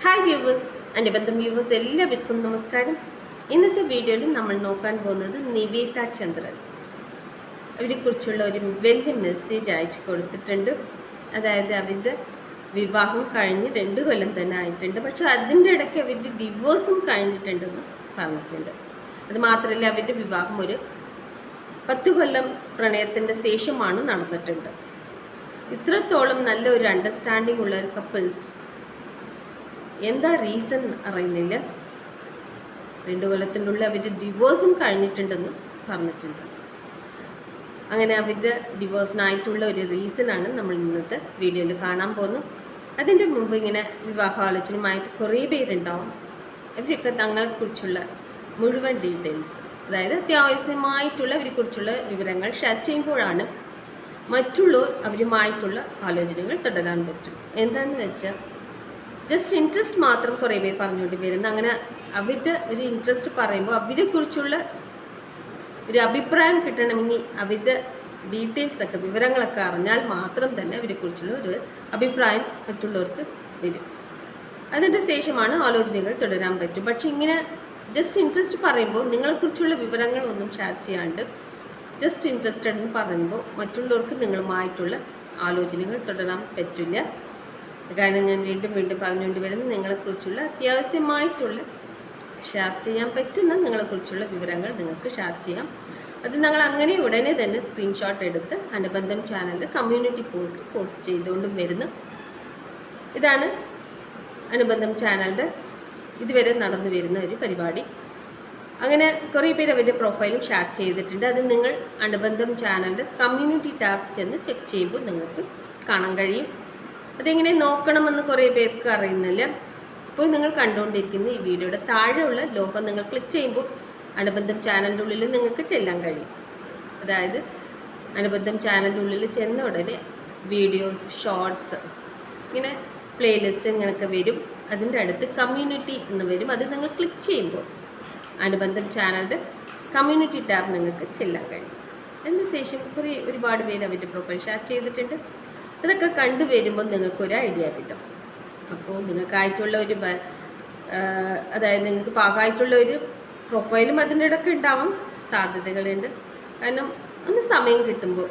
Hi viewers, എൻ്റെ ബന്ധം viewers എല്ലാവർക്കും നമസ്കാരം. ഇന്നത്തെ വീഡിയോയിൽ നമ്മൾ നോക്കാൻ പോകുന്നത് നിവേദ ചന്ദ്രൻ. അവരെക്കുറിച്ചുള്ള ഒരു വലിയ മെസ്സേജ് അയച്ചു കൊടുത്തിട്ടുണ്ട്. അതായത് അവരുടെ വിവാഹം കഴിഞ്ഞ് 2 കൊല്ലം തന്നെ ആയിട്ടുണ്ട്. പക്ഷെ അതിൻ്റെ ഇടയ്ക്ക് അവരുടെ ഡിവോഴ്സും കഴിഞ്ഞിട്ടുണ്ടെന്ന് പറഞ്ഞിട്ടുണ്ട്. അതുമാത്രമല്ല, അവരുടെ വിവാഹം ഒരു 10 കൊല്ലം പ്രണയത്തിൻ്റെ ശേഷമാണ് നടന്നിട്ടുണ്ട്. ഇത്രത്തോളം നല്ല ഒരു അണ്ടർസ്റ്റാൻഡിങ് ഉള്ള ഒരു കപ്പിൾസ് എന്താ റീസൺ അറിയുന്നില്ല. 2 കൊല്ലത്തിൻ്റെ ഉള്ളിൽ അവരുടെ ഡിവോഴ്സും കഴിഞ്ഞിട്ടുണ്ടെന്ന് പറഞ്ഞിട്ടുണ്ട്. അങ്ങനെ അവരുടെ ഡിവോഴ്സിനായിട്ടുള്ള ഒരു റീസണാണ് നമ്മൾ ഇന്നത്തെ വീഡിയോയിൽ കാണാൻ പോകുന്നത്. അതിൻ്റെ മുമ്പ് ഇങ്ങനെ വിവാഹാലോചനയുമായിട്ട് കുറേ പേരുണ്ടാവും. അവരൊക്കെ തങ്ങളെക്കുറിച്ചുള്ള മുഴുവൻ ഡീറ്റെയിൽസ്, അതായത് അത്യാവശ്യമായിട്ടുള്ള അവരെക്കുറിച്ചുള്ള വിവരങ്ങൾ ഷെയർ ചെയ്യുമ്പോഴാണ് മറ്റുള്ളവർ അവരുമായിട്ടുള്ള ആലോചനകൾ തുടരാൻ പറ്റും. എന്താണെന്ന് വെച്ചാൽ ജസ്റ്റ് ഇൻട്രസ്റ്റ് മാത്രം കുറേ പേർ പറഞ്ഞുകൊണ്ട് വരുന്നത്. അങ്ങനെ അവരുടെ ഒരു ഇൻട്രസ്റ്റ് പറയുമ്പോൾ അവരെക്കുറിച്ചുള്ള ഒരു അഭിപ്രായം കിട്ടണമെങ്കിൽ അവരുടെ ഡീറ്റെയിൽസൊക്കെ വിവരങ്ങളൊക്കെ അറിഞ്ഞാൽ മാത്രം തന്നെ അവരെക്കുറിച്ചുള്ള ഒരു അഭിപ്രായം മറ്റുള്ളവർക്ക് വരും. അതിൻ്റെ ശേഷമാണ് ആലോചനകൾ തുടരാൻ പറ്റും. പക്ഷെ ഇങ്ങനെ ജസ്റ്റ് ഇൻട്രസ്റ്റ് പറയുമ്പോൾ നിങ്ങളെക്കുറിച്ചുള്ള വിവരങ്ങളൊന്നും ഷെയർ ചെയ്യാണ്ട് ജസ്റ്റ് ഇൻട്രസ്റ്റഡ് എന്ന് പറയുമ്പോൾ മറ്റുള്ളവർക്ക് നിങ്ങളുമായിട്ടുള്ള ആലോചനകൾ തുടരാൻ പറ്റില്ല. കാരണം ഞാൻ വീണ്ടും പറഞ്ഞുകൊണ്ട് വരുന്നത് നിങ്ങളെക്കുറിച്ചുള്ള അത്യാവശ്യമായിട്ടുള്ള ഷെയർ ചെയ്യാൻ പറ്റുന്ന നിങ്ങളെക്കുറിച്ചുള്ള വിവരങ്ങൾ നിങ്ങൾക്ക് ഷെയർ ചെയ്യാം. അത് ഞങ്ങൾ അങ്ങനെ ഉടനെ തന്നെ സ്ക്രീൻഷോട്ട് എടുത്ത് അനുബന്ധം ചാനലിൽ കമ്മ്യൂണിറ്റി പോസ്റ്റ് ചെയ്തുകൊണ്ടും വരുന്നു. ഇതാണ് അനുബന്ധം ചാനലിൻ്റെ ഇതുവരെ നടന്നു വരുന്ന ഒരു പരിപാടി. അങ്ങനെ കുറേ പേര് അവരുടെ പ്രൊഫൈലും ഷെയർ ചെയ്തിട്ടുണ്ട്. അത് നിങ്ങൾ അനുബന്ധം ചാനലിൻ്റെ കമ്മ്യൂണിറ്റി ടാബ് ചെന്ന് ചെക്ക് ചെയ്യുമ്പോൾ നിങ്ങൾക്ക് കാണാൻ കഴിയും. അതെങ്ങനെ നോക്കണമെന്ന് കുറേ പേർക്ക് അറിയുന്നില്ല. ഇപ്പോൾ നിങ്ങൾ കണ്ടുകൊണ്ടിരിക്കുന്ന ഈ വീഡിയോയുടെ താഴെയുള്ള ലോഗോ നിങ്ങൾ ക്ലിക്ക് ചെയ്യുമ്പോൾ അനുബന്ധം ചാനലിൻ്റെ ഉള്ളിൽ നിങ്ങൾക്ക് ചെല്ലാൻ കഴിയും. അതായത് അനുബന്ധം ചാനലിൻ്റെ ഉള്ളിൽ ചെന്ന ഉടനെ വീഡിയോസ്, ഷോർട്സ്, ഇങ്ങനെ പ്ലേലിസ്റ്റ് ഇങ്ങനെയൊക്കെ വരും. അതിൻ്റെ അടുത്ത് കമ്മ്യൂണിറ്റി എന്ന് വരും. അത് നിങ്ങൾ ക്ലിക്ക് ചെയ്യുമ്പോൾ അനുബന്ധം ചാനലിൻ്റെ കമ്മ്യൂണിറ്റി ടാബ് നിങ്ങൾക്ക് ചെല്ലാൻ കഴിയും. അതിനുശേഷം ഒരുപാട് പേര് അവരുടെ പ്രൊഫൈൽ ഷെയർ ചെയ്തിട്ടുണ്ട്. അതൊക്കെ കണ്ടുവരുമ്പോൾ നിങ്ങൾക്കൊരു ഐഡിയ കിട്ടും. അപ്പോൾ നിങ്ങൾക്കായിട്ടുള്ള ഒരു അതായത് നിങ്ങൾക്ക് പാകമായിട്ടുള്ള ഒരു പ്രൊഫൈലും അതിൻ്റെ ഇടയ്ക്ക് ഉണ്ടാവാൻ സാധ്യതകളുണ്ട്. കാരണം ഒന്ന് സമയം കിട്ടുമ്പോൾ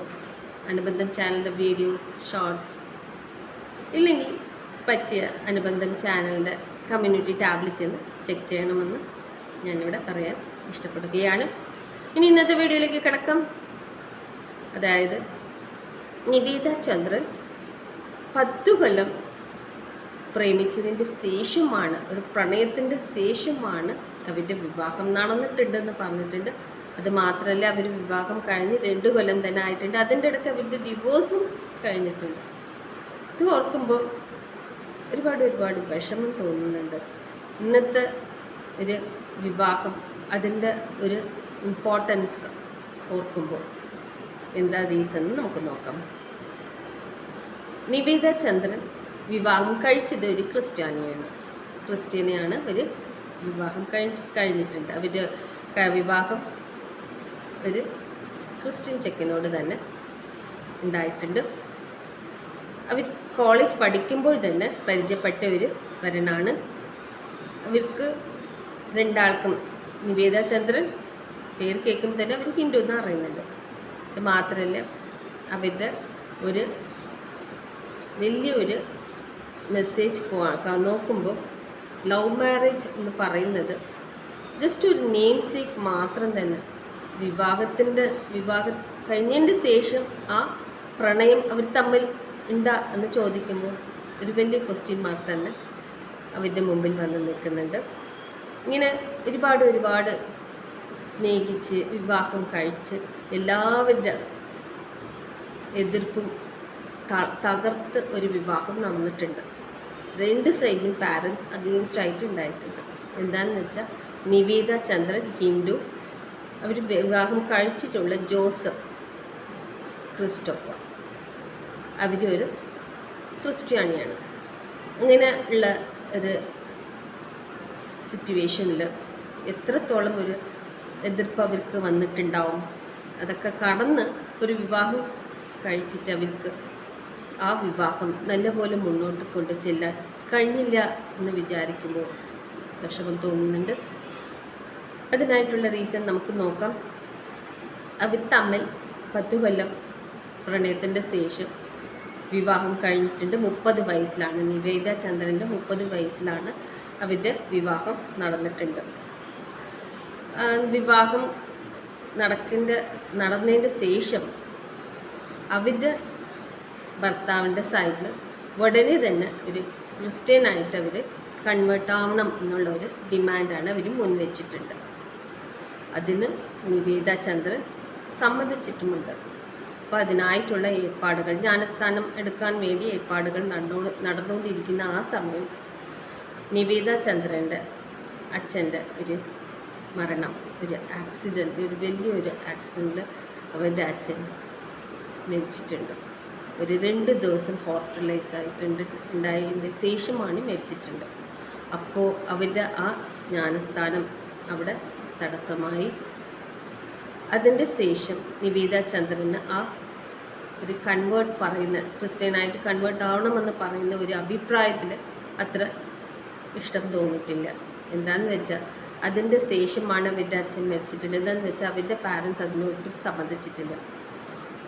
അനുബന്ധം ചാനലിൻ്റെ വീഡിയോസ്, ഷോർട്സ് ഇല്ലെങ്കിൽ പറ്റിയ അനുബന്ധം ചാനലിൻ്റെ കമ്മ്യൂണിറ്റി ടാബിൽ ചെന്ന് ചെക്ക് ചെയ്യണമെന്ന് ഞാനിവിടെ പറയാൻ ഇഷ്ടപ്പെടുകയാണ്. ഇനി ഇന്നത്തെ വീഡിയോയിലേക്ക് കിടക്കാം. അതായത് നിവേദ ചന്ദ്രൻ 10 കൊല്ലം പ്രേമിച്ചതിൻ്റെ ശേഷമാണ്, ഒരു പ്രണയത്തിൻ്റെ ശേഷമാണ് അവരുടെ വിവാഹം നടന്നിട്ടുണ്ടെന്ന് പറഞ്ഞിട്ടുണ്ട്. അത് മാത്രമല്ല, അവർ വിവാഹം കഴിഞ്ഞ് 2 കൊല്ലം തന്നെ ആയിട്ടുണ്ട്. അതിൻ്റെ ഇടയ്ക്ക് അവരുടെ ഡിവോഴ്സും കഴിഞ്ഞിട്ടുണ്ട്. ഇത് ഓർക്കുമ്പോൾ ഒരുപാട് വിഷമം തോന്നുന്നുണ്ട്. ഇന്നത്തെ ഒരു വിവാഹം, അതിൻ്റെ ഒരു ഇമ്പോർട്ടൻസ് ഓർക്കുമ്പോൾ എന്താ റീസൺ നമുക്ക് നോക്കാം. നിവേദ ചന്ദ്രൻ വിവാഹം കഴിച്ചത് ഒരു ക്രിസ്ത്യാനിയാണ്. ഒരു വിവാഹം കഴിഞ്ഞിട്ടുണ്ട്. അവരുടെ വിവാഹം ഒരു ക്രിസ്ത്യൻ ചെക്കനോട് തന്നെ ഉണ്ടായിട്ടുണ്ട്. അവർ കോളേജ് പഠിക്കുമ്പോൾ തന്നെ പരിചയപ്പെട്ട ഒരു വരനാണ്. അവർക്ക് രണ്ടാൾക്കും, നിവേദ ചന്ദ്രൻ പേര് കേൾക്കുമ്പോൾ തന്നെ അവർ ഹിന്ദു എന്ന് അറിയുന്നുണ്ട്. അത് മാത്രമല്ല, അവരുടെ ഒരു വലിയൊരു മെസ്സേജ് നോക്കുമ്പോൾ ലവ് മാരേജ് എന്ന് പറയുന്നത് ജസ്റ്റ് ഒരു നെയിം സേക്ക് മാത്രം തന്നെ. വിവാഹം കഴിഞ്ഞതിൻ്റെ ശേഷം ആ പ്രണയം അവർ തമ്മിൽ ഉണ്ടാ എന്ന് ചോദിക്കുമ്പോൾ ഒരു വലിയ ക്വസ്റ്റ്യൻ മാർക്ക് തന്നെ അവരുടെ മുമ്പിൽ വന്ന് നിൽക്കുന്നുണ്ട്. ഇങ്ങനെ ഒരുപാട് സ്നേഹിച്ച് വിവാഹം കഴിച്ച് എല്ലാവരുടെ എതിർപ്പും തകർത്ത് ഒരു വിവാഹം നടന്നിട്ടുണ്ട്. 2 സൈഡിലും പാരൻസ് അഗെയിൻസ്റ്റ് ആയിട്ട് ഉണ്ടായിട്ടുണ്ട്. എന്താണെന്ന് വെച്ചാൽ നിവേദ ചന്ദ്രൻ ഹിന്ദു, അവർ വിവാഹം കഴിച്ചിട്ടുള്ള ജോസഫ് ക്രിസ്റ്റോഫർ അവരൊരു ക്രിസ്ത്യാനിയാണ്. അങ്ങനെ ഉള്ള ഒരു സിറ്റുവേഷനിൽ എത്രത്തോളം ഒരു എതിർപ്പ് അവർക്ക് വന്നിട്ടുണ്ടാവും. അതൊക്കെ കടന്ന് ഒരു വിവാഹം കഴിച്ചിട്ട് അവർക്ക് ആ വിവാഹം നല്ലപോലെ മുന്നോട്ട് കൊണ്ട് ചെല്ലാൻ കഴിഞ്ഞില്ല എന്ന് വിചാരിക്കുമ്പോൾ വിഷമം തോന്നുന്നുണ്ട്. അതിനായിട്ടുള്ള റീസൺ നമുക്ക് നോക്കാം. അവർ തമ്മിൽ 10 കൊല്ലം പ്രണയത്തിൻ്റെ ശേഷം വിവാഹം കഴിഞ്ഞിട്ടുണ്ട്. 30 വയസ്സിലാണ്, നിവേദ ചന്ദ്രൻ്റെ 30 വയസ്സിലാണ് അവരുടെ വിവാഹം നടന്നിട്ടുണ്ട്. വിവാഹം നടന്നതിൻ്റെ ശേഷം അവരുടെ ഭർത്താവിൻ്റെ സൈഡിൽ ഉടനെ തന്നെ ഒരു ക്രിസ്ത്യനായിട്ട് അവർ കൺവേർട്ട് ആവണം എന്നുള്ളൊരു ഡിമാൻഡാണ് അവർ മുൻവെച്ചിട്ടുണ്ട്. അതിന് നിവേദ ചന്ദ്രൻ സമ്മതിച്ചിട്ടുമുണ്ട്. അപ്പോൾ അതിനായിട്ടുള്ള ഏർപ്പാടുകൾ, ജ്ഞാനസ്ഥാനം എടുക്കാൻ വേണ്ടി ഏർപ്പാടുകൾ നടന്നുകൊണ്ടിരിക്കുന്ന ആ സമയം നിവേദ ചന്ദ്രൻ്റെ അച്ഛൻ്റെ ഒരു മരണം, ഒരു ആക്സിഡൻറ്റ്, ഒരു വലിയൊരു ആക്സിഡൻറ്റിൽ അവൻ്റെ അച്ഛൻ മരിച്ചിട്ടുണ്ട്. ഒരു 2 ദിവസം ഹോസ്പിറ്റലൈസ് ആയിട്ടുണ്ട്, ഉണ്ടായതിൻ്റെ ശേഷമാണ് മരിച്ചിട്ടുണ്ട്. അപ്പോൾ അവരുടെ ആ ജ്ഞാനസ്ഥാനം അവിടെ തടസ്സമായി. അതിൻ്റെ ശേഷം നിവേദ ചന്ദ്രന് ആ ഒരു ക്രിസ്ത്യനായിട്ട് കൺവേർട്ട് ആവണമെന്ന് പറയുന്ന ഒരു അഭിപ്രായത്തിൽ അത്ര ഇഷ്ടം തോന്നിയിട്ടില്ല. എന്താണെന്ന് വെച്ചാൽ അതിൻ്റെ ശേഷമാണ് അവരുടെ അച്ഛൻ മരിച്ചിട്ടുണ്ട്. എന്താണെന്ന് വെച്ചാൽ അവരുടെ പാരൻസ് അതിനൊട്ടും സമ്മതിച്ചിട്ടില്ല.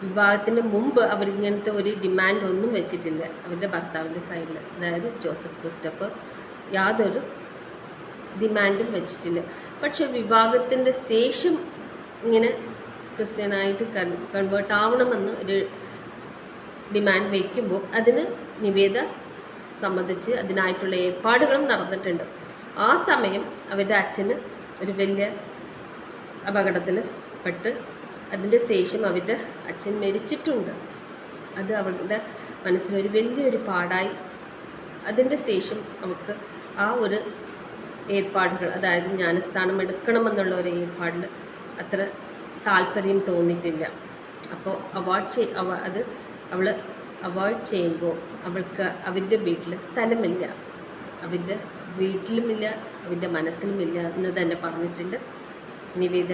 വിവാഹത്തിന് മുമ്പ് അവരിങ്ങനത്തെ ഒരു ഡിമാൻഡ് ഒന്നും വെച്ചിട്ടില്ല അവരുടെ ഭർത്താവിൻ്റെ സൈഡിൽ, അതായത് ജോസഫ് ക്രിസ്റ്റഫ് യാതൊരു ഡിമാൻഡും വെച്ചിട്ടില്ല. പക്ഷെ വിവാഹത്തിൻ്റെ ശേഷം ഇങ്ങനെ ക്രിസ്ത്യനായിട്ട് കൺവേർട്ട് ആവണമെന്ന് ഒരു ഡിമാൻഡ് വയ്ക്കുമ്പോൾ അതിന് നിവേദ സമ്മതിച്ച് അതിനായിട്ടുള്ള ഏർപ്പാടുകളും നടന്നിട്ടുണ്ട്. ആ സമയം അവരുടെ അച്ഛന് ഒരു വലിയ അപകടത്തിൽ പെട്ട് അതിൻ്റെ ശേഷം അവരുടെ അച്ഛൻ മരിച്ചിട്ടുണ്ട്. അത് അവരുടെ മനസ്സിനൊരു വലിയൊരു പാടായി. അതിൻ്റെ ശേഷം അവർക്ക് ആ ഒരു ഏർപ്പാടുകൾ, അതായത് ജ്ഞാനസ്ഥാനം എടുക്കണമെന്നുള്ള ഒരു ഏർപ്പാടിൽ അത്ര താല്പര്യം തോന്നിയിട്ടില്ല. അപ്പോൾ അവൾ അവോയ്ഡ് ചെയ്യുമ്പോൾ അവൾക്ക് അവരുടെ വീട്ടിൽ സ്ഥലമില്ല, അവരുടെ വീട്ടിലുമില്ല, അവരുടെ മനസ്സിലുമില്ല എന്ന് തന്നെ പറഞ്ഞിട്ടുണ്ട് നിവേദ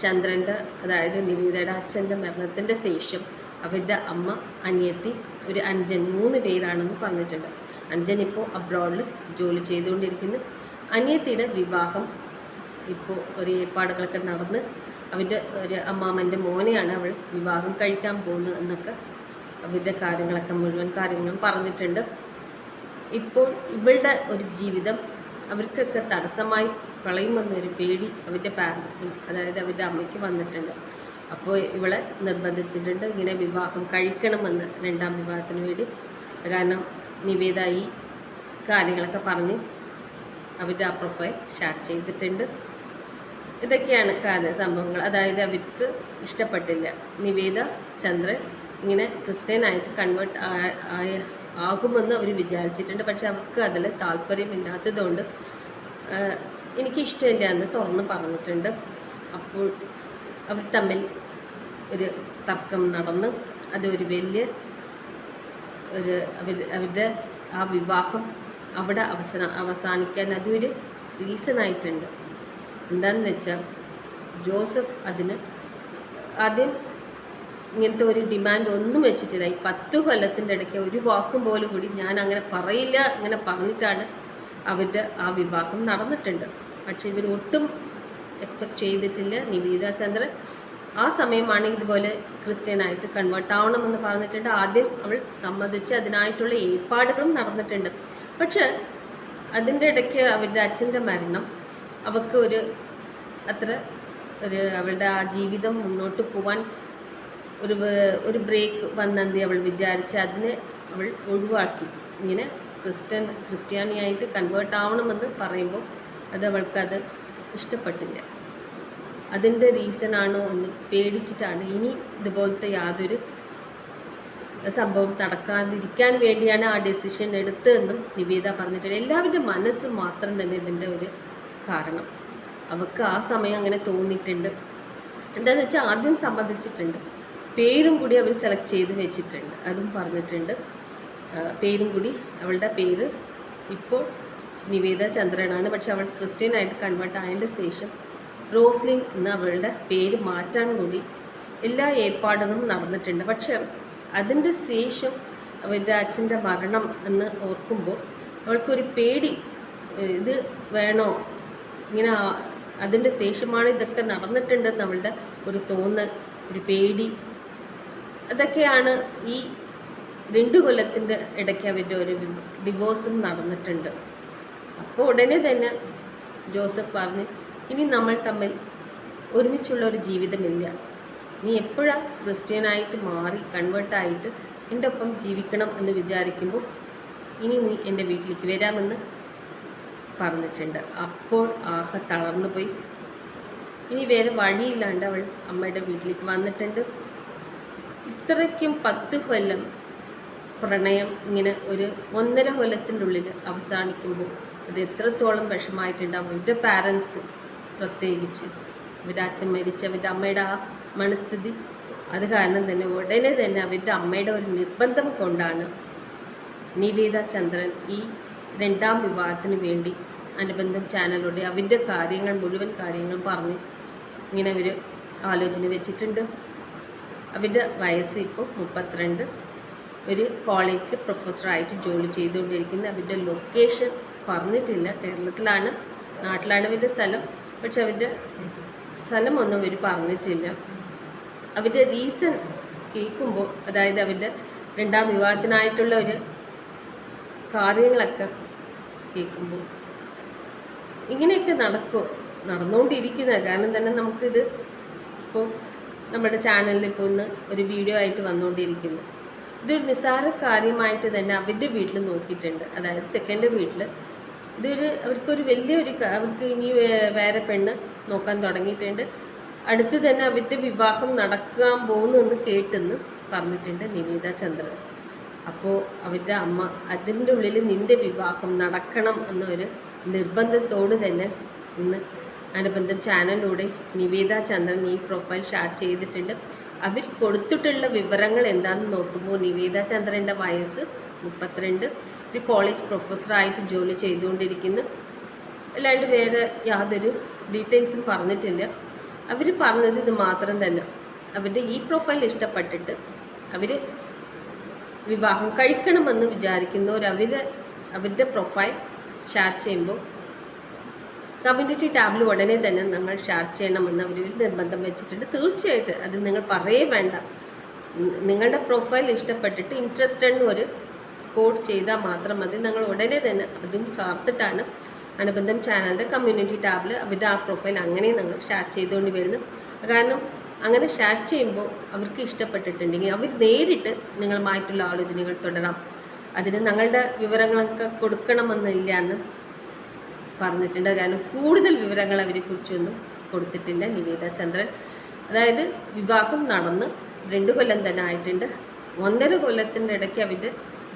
ചന്ദ്രൻ്റെ, അതായത് നിവേദയുടെ അച്ഛൻ്റെ മരണത്തിൻ്റെ ശേഷം അവരുടെ അമ്മ, അനിയത്തി, ഒരു അനുജൻ, 3 പേരാണെന്ന് പറഞ്ഞിട്ടുണ്ട്. അനുജൻ ഇപ്പോൾ അബ്രോഡിൽ ജോലി ചെയ്തുകൊണ്ടിരിക്കുന്നു. അനിയത്തിയുടെ വിവാഹം ഇപ്പോൾ ഒരു ഏർപ്പാടുകളൊക്കെ നടന്ന് അവരുടെ ഒരു അമ്മാമ്മൻ്റെ മോനെയാണ് അവൾ വിവാഹം കഴിക്കാൻ പോകുന്നത് എന്നൊക്കെ അവരുടെ മുഴുവൻ കാര്യങ്ങളും പറഞ്ഞിട്ടുണ്ട്. ഇപ്പോൾ ഇവളുടെ ഒരു ജീവിതം അവർക്കൊക്കെ തടസ്സമായി കളയുമെന്നൊരു പേടി അവരുടെ പാരൻസിനും, അതായത് അവരുടെ അമ്മയ്ക്ക് വന്നിട്ടുണ്ട്. അപ്പോൾ ഇവളെ നിർബന്ധിച്ചിട്ടുണ്ട് ഇങ്ങനെ വിവാഹം കഴിക്കണമെന്ന്, 2ാം വിവാഹത്തിന് വേണ്ടി. കാരണം നിവേദ ഈ കാര്യങ്ങളൊക്കെ പറഞ്ഞ് അവരുടെ ആ പ്രൊഫൈൽ ഷെയർ ചെയ്തിട്ടുണ്ട്. ഇതൊക്കെയാണ് സംഭവങ്ങൾ. അതായത് അവർക്ക് ഇഷ്ടപ്പെട്ടില്ല, നിവേദ ചന്ദ്രൻ ഇങ്ങനെ ക്രിസ്ത്യനായിട്ട് കൺവേർട്ട് ആകുമെന്ന് അവർ വിചാരിച്ചിട്ടുണ്ട്. പക്ഷെ അവർക്ക് അതിൽ താല്പര്യമില്ലാത്തതുകൊണ്ട് എനിക്കിഷ്ടമില്ല എന്ന് തുറന്ന് പറഞ്ഞിട്ടുണ്ട്. അപ്പോൾ അവർ തമ്മിൽ ഒരു തർക്കം നടന്ന് അതൊരു വലിയ അവരുടെ ആ വിവാഹം അവിടെ അവസാനിക്കാൻ അതൊരു റീസണായിട്ടുണ്ട്. എന്താണെന്ന് വെച്ചാൽ ജോസഫ് അതിന് ആദ്യം ഇങ്ങനത്തെ ഒരു ഡിമാൻഡ് ഒന്നും വെച്ചിട്ടില്ല. ഈ 10 കൊല്ലത്തിൻ്റെ ഇടയ്ക്ക് ഒരു വാക്കും പോലും കൂടി ഞാൻ അങ്ങനെ പറയില്ല, അങ്ങനെ പറഞ്ഞിട്ടാണ് അവരുടെ ആ വിവാഹം നടന്നിട്ടുണ്ട്. പക്ഷേ ഇവർ ഒട്ടും എക്സ്പെക്റ്റ് ചെയ്തിട്ടില്ല. നിവേദ ചന്ദ്രൻ ആ സമയമാണ് ഇതുപോലെ ക്രിസ്ത്യനായിട്ട് കൺവേർട്ട് ആവണമെന്ന് പറഞ്ഞിട്ടുണ്ട്. ആദ്യം അവൾ സമ്മതിച്ച് അതിനായിട്ടുള്ള ഏർപ്പാടുകളും നടന്നിട്ടുണ്ട്. പക്ഷെ അതിൻ്റെ ഇടയ്ക്ക് അവരുടെ അച്ഛൻ്റെ മരണം അവൾക്ക് അവളുടെ ആ ജീവിതം മുന്നോട്ട് പോവാൻ ഒരു ബ്രേക്ക് വന്നെന്ത് അവൾ വിചാരിച്ച് അതിനെ അവൾ ഒഴിവാക്കി. ഇങ്ങനെ ക്രിസ്ത്യാനിയായിട്ട് കൺവേർട്ട് ആവണമെന്ന് പറയുമ്പോൾ അവൾക്കത് ഇഷ്ടപ്പെട്ടില്ല. അതിൻ്റെ റീസണാണോ എന്ന് പേടിച്ചിട്ടാണ് ഇനി ഇതുപോലത്തെ യാതൊരു സംഭവം നടക്കാതിരിക്കാൻ വേണ്ടിയാണ് ആ ഡെസിഷൻ എടുത്തതെന്നും നിവേദ പറഞ്ഞിട്ടുണ്ട്. എല്ലാവരുടെ മനസ്സ് മാത്രം തന്നെ ഇതിൻ്റെ ഒരു കാരണം. അവൾക്ക് ആ സമയം അങ്ങനെ തോന്നിയിട്ടുണ്ട്. എന്താണെന്ന് വെച്ചാൽ ആദ്യം സമ്മതിച്ചിട്ടുണ്ട്, പേരും കൂടി അവർ സെലക്ട് ചെയ്ത് വെച്ചിട്ടുണ്ട്, അതും പറഞ്ഞിട്ടുണ്ട്. പേരും കൂടി അവളുടെ പേര് ഇപ്പോൾ നിവേദ ചന്ദ്രനാണ്. പക്ഷെ അവൾ ക്രിസ്ത്യനായിട്ട് കൺവേർട്ട് ആയതിൻ്റെ ശേഷം റോസ്ലിൻ എന്ന് അവളുടെ പേര് മാറ്റാൻ കൂടി എല്ലാ ഏർപ്പാടുകളും നടന്നിട്ടുണ്ട്. പക്ഷെ അതിൻ്റെ ശേഷം അവരുടെ അച്ഛൻ്റെ മരണം എന്ന് ഓർക്കുമ്പോൾ അവൾക്കൊരു പേടി, ഇത് വേണോ, ഇങ്ങനെ അതിൻ്റെ ശേഷമാണ് ഇതൊക്കെ നടന്നിട്ടുണ്ടെന്ന് അവളുടെ ഒരു തോന്നൽ, ഒരു പേടി. അതൊക്കെയാണ് ഈ 2 കൊല്ലത്തിൻ്റെ ഇടയ്ക്ക് അവരുടെ ഒരു ഡിവോഴ്സും നടന്നിട്ടുണ്ട്. അപ്പോൾ ഉടനെ തന്നെ ജോസഫ് പറഞ്ഞ്, ഇനി നമ്മൾ തമ്മിൽ ഒരുമിച്ചുള്ള ഒരു ജീവിതമില്ല, നീ എപ്പോഴാണ് ക്രിസ്ത്യനായിട്ട് മാറി കൺവേർട്ടായിട്ട് എൻ്റെ ഒപ്പം ജീവിക്കണം എന്ന് വിചാരിക്കുമ്പോൾ ഇനി നീ എൻ്റെ വീട്ടിലേക്ക് വരാമെന്ന് പറഞ്ഞിട്ടുണ്ട്. അപ്പോൾ തളർന്നു പോയി. ഇനി വേറെ വഴിയില്ലാണ്ട് അവൾ അമ്മയുടെ വീട്ടിലേക്ക് വന്നിട്ടുണ്ട്. ഇത്രയ്ക്കും 10 കൊല്ലം പ്രണയം ഇങ്ങനെ ഒരു 1.5 കൊല്ലത്തിൻ്റെ ഉള്ളിൽ അവസാനിക്കുമ്പോൾ അത് എത്രത്തോളം വിഷമായിട്ടുണ്ടാവും അവരുടെ പാരൻസിന്, പ്രത്യേകിച്ച് അവരുടെ അച്ഛൻ മരിച്ച അവരുടെ അമ്മയുടെ ആ മനസ്ഥിതി. അത് കാരണം തന്നെ ഉടനെ തന്നെ അവരുടെ അമ്മയുടെ ഒരു നിർബന്ധം കൊണ്ടാണ് നിവേദ ചന്ദ്രൻ ഈ 2ാം വിവാഹത്തിന് വേണ്ടി അനുബന്ധം ചാനലിലൂടെ അവരുടെ മുഴുവൻ കാര്യങ്ങളും പറഞ്ഞ് ഇങ്ങനെ അവർ ആലോചന വെച്ചിട്ടുണ്ട്. അവരുടെ വയസ്സ് ഇപ്പോൾ 32. ഒരു കോളേജിൽ പ്രൊഫസറായിട്ട് ജോലി ചെയ്തുകൊണ്ടിരിക്കുന്ന. അവരുടെ ലൊക്കേഷൻ പറഞ്ഞിട്ടില്ല, കേരളത്തിലാണ്, നാട്ടിലാണ് അവരുടെ സ്ഥലം, പക്ഷെ അവരുടെ സ്ഥലമൊന്നും അവർ പറഞ്ഞിട്ടില്ല. അവരുടെ റീസൺ കേൾക്കുമ്പോൾ, അതായത് അവരുടെ 2ാം വിവാഹത്തിനായിട്ടുള്ള ഒരു കാര്യങ്ങളൊക്കെ കേൾക്കുമ്പോൾ ഇങ്ങനെയൊക്കെ നടന്നുകൊണ്ടിരിക്കുന്നത്. കാരണം തന്നെ നമുക്കിത് ഇപ്പോൾ നമ്മുടെ ചാനലിൽ ഇപ്പോൾ ഇന്ന് ഒരു വീഡിയോ ആയിട്ട് വന്നുകൊണ്ടിരിക്കുന്നു. ഇതൊരു നിസ്സാര കാര്യമായിട്ട് തന്നെ അവരുടെ വീട്ടിൽ നോക്കിയിട്ടുണ്ട്. അതായത് ചെക്കൻ്റെ വീട്ടിൽ അവർക്കൊരു അവർക്ക് ഇനി വേറെ പെണ്ണ് നോക്കാൻ തുടങ്ങിയിട്ടുണ്ട്. അടുത്ത് തന്നെ അവരുടെ വിവാഹം നടക്കാൻ പോകുന്നു എന്ന് കേട്ടെന്ന് പറഞ്ഞിട്ടുണ്ട് നിവേദ ചന്ദ്രൻ. അപ്പോൾ അവരുടെ അമ്മ അതിൻ്റെ ഉള്ളിൽ നിൻ്റെ വിവാഹം നടക്കണം എന്നൊരു നിർബന്ധത്തോട് തന്നെ ഇന്ന് അനുബന്ധം ചാനലിലൂടെ നിവേദ ചന്ദ്രൻ ഈ പ്രൊഫൈൽ ഷെയർ ചെയ്തിട്ടുണ്ട്. അവർ കൊടുത്തിട്ടുള്ള വിവരങ്ങൾ എന്താണെന്ന് നോക്കുമ്പോൾ നിവേദ ചന്ദ്രൻ്റെ വയസ്സ് 32, ഒരു കോളേജ് പ്രൊഫസറായിട്ട് ജോലി ചെയ്തുകൊണ്ടിരിക്കുന്നു. അല്ലാണ്ട് വേറെ യാതൊരു ഡീറ്റെയിൽസും പറഞ്ഞിട്ടില്ല. അവർ പറഞ്ഞത് ഇത് മാത്രം തന്നെ. അവരുടെ ഈ പ്രൊഫൈൽ ഇഷ്ടപ്പെട്ടിട്ട് അവർ വിവാഹം കഴിക്കണമെന്ന് വിചാരിക്കുന്നവർ അവരുടെ പ്രൊഫൈൽ ഷെയർ ചെയ്യുമ്പോൾ കമ്മ്യൂണിറ്റി ടാബിൽ ഉടനെ തന്നെ നിങ്ങൾ ഷെയർ ചെയ്യണമെന്ന് അവർ നിർബന്ധം വെച്ചിട്ടുണ്ട്. തീർച്ചയായിട്ടും അത് നിങ്ങൾ പറയേ വേണ്ട. നിങ്ങളുടെ പ്രൊഫൈൽ ഇഷ്ടപ്പെട്ടിട്ട് ഇൻട്രസ്റ്റഡ് ഒരു കോഡ് ചെയ്താൽ മാത്രം മതി. നിങ്ങൾ ഉടനെ തന്നെ അതും ചേർത്തിട്ടാണ് അനുബന്ധം ചാനലിൻ്റെ കമ്മ്യൂണിറ്റി ടാബിൽ അവരുടെ ആ പ്രൊഫൈൽ അങ്ങനെ നിങ്ങൾ ഷെയർ ചെയ്തുകൊണ്ട് വരുന്നത്. കാരണം അങ്ങനെ ഷെയർ ചെയ്യുമ്പോൾ അവർക്ക് ഇഷ്ടപ്പെട്ടിട്ടുണ്ടെങ്കിൽ അവർ നേരിട്ട് നിങ്ങളുമായിട്ടുള്ള ആലോചനകൾ തുടരാം. അതിന് ഞങ്ങളുടെ വിവരങ്ങളൊക്കെ കൊടുക്കണമെന്നില്ല എന്ന് പറഞ്ഞിട്ടുണ്ട്. കാരണം കൂടുതൽ വിവരങ്ങൾ അവരെക്കുറിച്ചൊന്നും കൊടുത്തിട്ടില്ല നിവേദ ചന്ദ്രൻ. അതായത് വിവാഹം നടന്ന് 2 കൊല്ലം തന്നെ ആയിട്ടുണ്ട്. 1.5 കൊല്ലത്തിൻ്റെ ഇടയ്ക്ക് അവരുടെ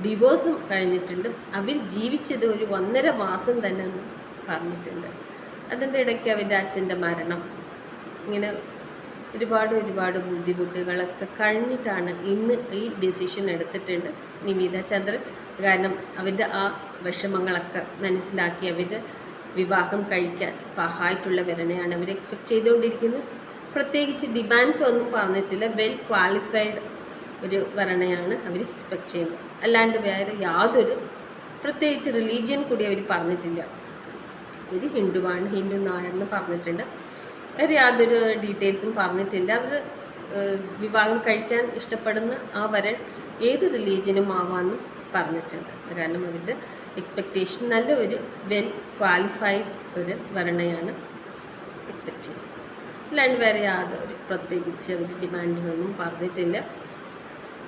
ഡിവോഴ്സും കഴിഞ്ഞിട്ടുണ്ട്. അവർ ജീവിച്ചത് ഒരു 1.5 മാസം തന്നെ എന്ന് പറഞ്ഞിട്ടുണ്ട്. അതിൻ്റെ ഇടയ്ക്ക് അവരുടെ അച്ഛൻ്റെ മരണം, ഇങ്ങനെ ഒരുപാട് ബുദ്ധിമുട്ടുകളൊക്കെ കഴിഞ്ഞിട്ടാണ് ഇന്ന് ഈ ഡിസിഷൻ എടുത്തിട്ടുണ്ട് നിവേദ ചന്ദ്രൻ. കാരണം അവരുടെ ആ വിഷമങ്ങളൊക്കെ മനസ്സിലാക്കി അവരുടെ വിവാഹം കഴിക്കാൻ പാകമായിട്ടുള്ള വരനെയാണ് അവർ എക്സ്പെക്റ്റ് ചെയ്തുകൊണ്ടിരിക്കുന്നത്. പ്രത്യേകിച്ച് ഡിമാൻഡ്സ് ഒന്നും പറഞ്ഞിട്ടില്ല. വെൽ ക്വാളിഫൈഡ് ഒരു വരണയാണ് അവർ എക്സ്പെക്റ്റ് ചെയ്യുന്നത്. അല്ലാണ്ട് വേറെ യാതൊരു പ്രത്യേകിച്ച് റിലീജിയൻ കൂടി അവർ പറഞ്ഞിട്ടില്ല. ഇത് ഹിന്ദുവാണ്, ഹിന്ദു നായെന്ന് പറഞ്ഞിട്ടുണ്ട്. വേറെ യാതൊരു ഡീറ്റെയിൽസും പറഞ്ഞിട്ടില്ല. അവർ വിവാഹം കഴിക്കാൻ ഇഷ്ടപ്പെടുന്ന ആ വരൻ ഏത് റിലീജിയനും ആവാമെന്നും പറഞ്ഞിട്ടുണ്ട്. കാരണം അവരുടെ എക്സ്പെക്റ്റേഷൻ നല്ല ഒരു വെൽ ക്വാളിഫൈഡ് ഒരു വരണയാണ് എക്സ്പെക്റ്റ് ചെയ്യുന്നത്. അല്ലാണ്ട് വേറെ യാതൊരു പ്രത്യേകിച്ച് അവർ ഡിമാൻഡിനൊന്നും പറഞ്ഞിട്ടില്ല.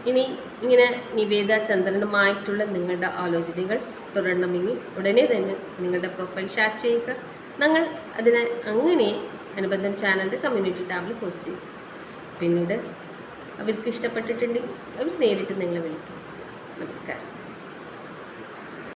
ഇനി ഇങ്ങനെ നിവേദ ചന്ദ്രനുമായിട്ടുള്ള നിങ്ങളുടെ ആലോചനകൾ തുടരണമെങ്കിൽ ഉടനെ തന്നെ നിങ്ങളുടെ പ്രൊഫൈൽ ഷെയർ ചെയ്യുക. ഞങ്ങൾ അതിനെ അങ്ങനെ അനുബന്ധം ചാനലിൻ്റെ കമ്മ്യൂണിറ്റി ടാബിൽ പോസ്റ്റ് ചെയ്യും. പിന്നീട് അവർക്ക് ഇഷ്ടപ്പെട്ടിട്ടുണ്ടെങ്കിൽ അവർ നേരിട്ട് നിങ്ങളെ വിളിക്കും. നമസ്കാരം.